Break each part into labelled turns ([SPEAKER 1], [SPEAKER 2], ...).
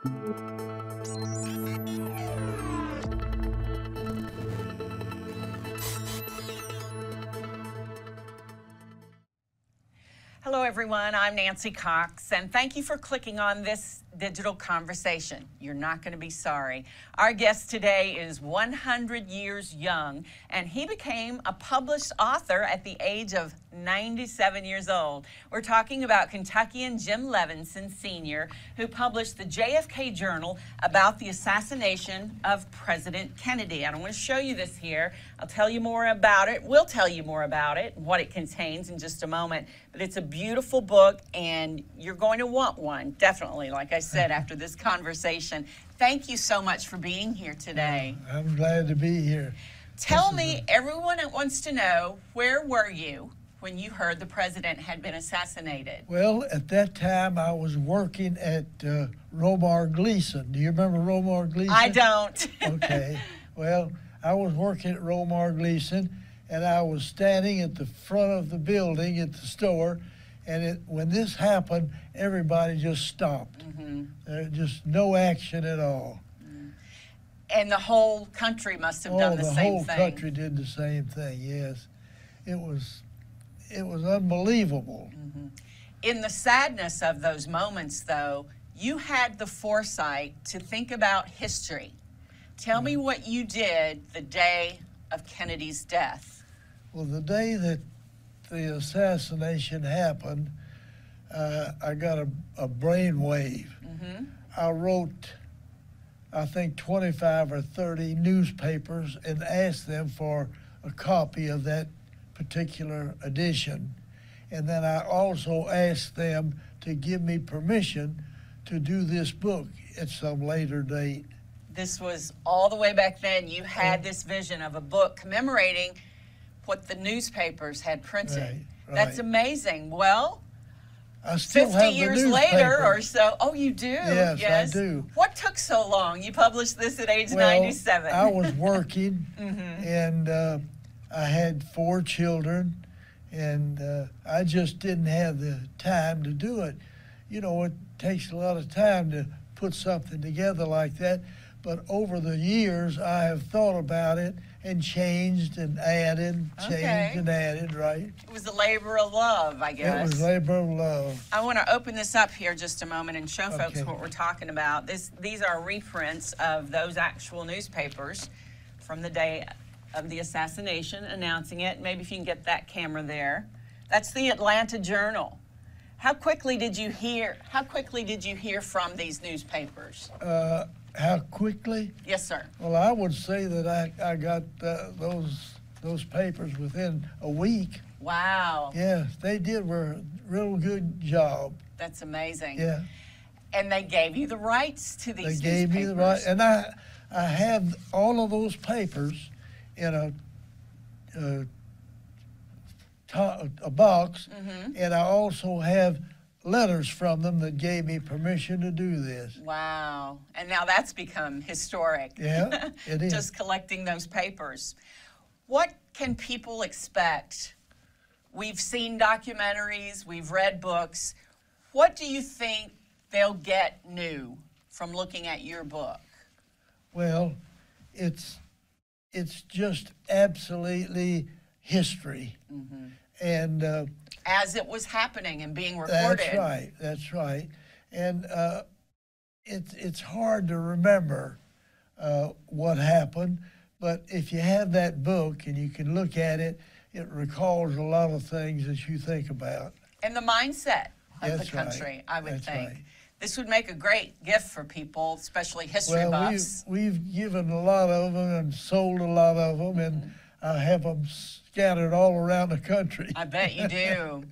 [SPEAKER 1] Hello everyone, I'm Nancy Cox, and thank you for clicking on this digital conversation. You're not going to be sorry. Our guest today is 100 years young, and he became a published author at the age of 97 years old. We're talking about Kentuckian Jim Levenson, Sr., who published the JFK Journal about the assassination of President Kennedy. And I want to show you this here. I'll tell you more about it. We'll tell you more about it, what it contains in just a moment. But it's a beautiful book, and you're going to want one, definitely, like I said, after this conversation. Thank you so much for being here today.
[SPEAKER 2] I'm glad to be here.
[SPEAKER 1] Tell me, everyone wants to know, where were you when you heard the president had been assassinated?
[SPEAKER 2] Well, at that time, I was working at Romar Gleason. Do you remember Romar Gleason?
[SPEAKER 1] I don't.
[SPEAKER 2] Okay. Well, I was working at Romar Gleason, and I was standing at the front of the building at the store, and when this happened, everybody just stopped. There was just no action at all.
[SPEAKER 1] And the whole country must have done the same thing.
[SPEAKER 2] The whole country did the same thing, yes. It was unbelievable.
[SPEAKER 1] In the sadness of those moments, though, you had the foresight to think about history. Tell me what you did the day of Kennedy's death.
[SPEAKER 2] Well, the day that the assassination happened, I got a brain wave. I wrote, I think, 25 or 30 newspapers and asked them for a copy of that particular edition. And then I also asked them to give me permission to do this book at some later date.
[SPEAKER 1] This was all the way back then. You had this vision of a book commemorating what the newspapers had printed.
[SPEAKER 2] Right.
[SPEAKER 1] That's amazing. Well,
[SPEAKER 2] I still
[SPEAKER 1] 50
[SPEAKER 2] have the
[SPEAKER 1] years
[SPEAKER 2] newspaper.
[SPEAKER 1] later or so. Oh, you do?
[SPEAKER 2] Yes, I do.
[SPEAKER 1] What took so long? You published this at age
[SPEAKER 2] Well,
[SPEAKER 1] 97.
[SPEAKER 2] I was working, and I had 4 children, and I just didn't have the time to do it. You know, it takes a lot of time to put something together like that. But over the years, I have thought about it and changed and added, changed and added, right?
[SPEAKER 1] It was a labor of love, I guess.
[SPEAKER 2] It was labor of love.
[SPEAKER 1] I want to open this up here just a moment and show folks what we're talking about. These are reprints of those actual newspapers from the day of the assassination, announcing it. Maybe if you can get that camera there. That's the Atlanta Journal. How quickly did you hear from these newspapers?
[SPEAKER 2] How quickly?
[SPEAKER 1] Yes, sir.
[SPEAKER 2] Well, I would say that I got those papers within a week.
[SPEAKER 1] Wow.
[SPEAKER 2] Yeah, they did a real good job.
[SPEAKER 1] That's amazing.
[SPEAKER 2] Yeah.
[SPEAKER 1] And they gave you the rights to these newspapers.
[SPEAKER 2] They gave me the right, and I have all of those papers in a box, and I also have letters from them that gave me permission to do this.
[SPEAKER 1] Wow. And now that's become historic.
[SPEAKER 2] Yeah, it is.
[SPEAKER 1] Just collecting those papers. What can people expect? We've seen documentaries, we've read books. What do you think they'll get new from looking at your book?
[SPEAKER 2] Well, it's just absolutely history. And
[SPEAKER 1] as it was happening and being recorded.
[SPEAKER 2] That's right. And it's hard to remember what happened, but if you have that book and you can look at it, it recalls a lot of things that you think about.
[SPEAKER 1] And the mindset of the country, I would think.
[SPEAKER 2] Right.
[SPEAKER 1] This would make a great gift for people, especially history buffs.
[SPEAKER 2] We've given a lot of them and sold a lot of them, and I have them scattered all around the country.
[SPEAKER 1] I bet you do.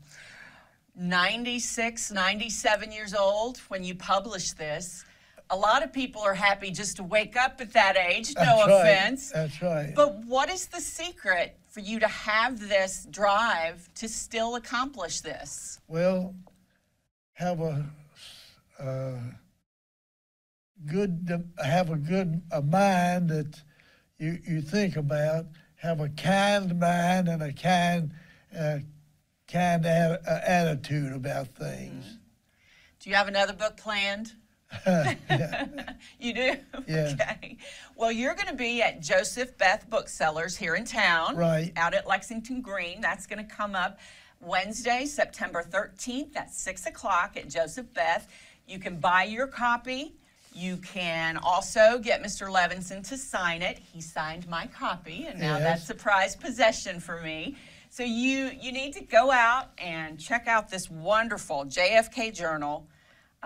[SPEAKER 1] 96, 97 years old when you published this. A lot of people are happy just to wake up at that age, no offense.
[SPEAKER 2] That's right.
[SPEAKER 1] But what is the secret for you to have this drive to still accomplish this?
[SPEAKER 2] Well, have a mind that you think about. Have a kind mind and a kind attitude about things.
[SPEAKER 1] Do you have another book planned?
[SPEAKER 2] Yeah.
[SPEAKER 1] You do?
[SPEAKER 2] Yes.
[SPEAKER 1] Okay. Well, you're going to be at Joseph Beth Booksellers here in town.
[SPEAKER 2] Right.
[SPEAKER 1] Out at Lexington Green. That's going to come up Wednesday, September 13th at 6 o'clock at Joseph Beth. You can buy your copy. You can also get Mr. Levenson to sign it. He signed my copy, and now
[SPEAKER 2] Yes.
[SPEAKER 1] that's a prized possession for me. So you need to go out and check out this wonderful JFK journal.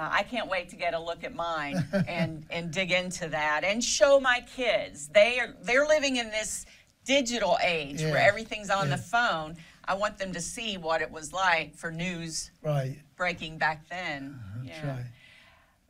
[SPEAKER 1] I can't wait to get a look at mine and dig into that and show my kids. They're living in this digital age where
[SPEAKER 2] Yes.
[SPEAKER 1] everything's on the phone. I want them to see what it was like for news
[SPEAKER 2] Right.
[SPEAKER 1] breaking back then.
[SPEAKER 2] That's right.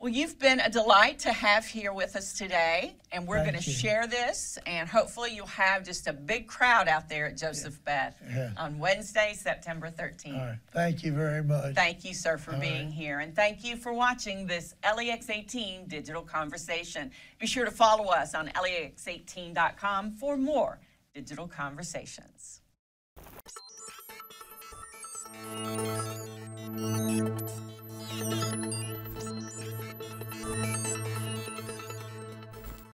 [SPEAKER 1] Well, you've been a delight to have here with us today, and we're going
[SPEAKER 2] Thank
[SPEAKER 1] to
[SPEAKER 2] you.
[SPEAKER 1] share this, and hopefully you'll have just a big crowd out there at Joseph Beth
[SPEAKER 2] Yeah.
[SPEAKER 1] on Wednesday, September 13th.
[SPEAKER 2] All right. Thank you very much.
[SPEAKER 1] Thank you, sir, for
[SPEAKER 2] All
[SPEAKER 1] being
[SPEAKER 2] right.
[SPEAKER 1] here, and thank you for watching this LEX 18 Digital Conversation. Be sure to follow us on lex18.com for more digital conversations.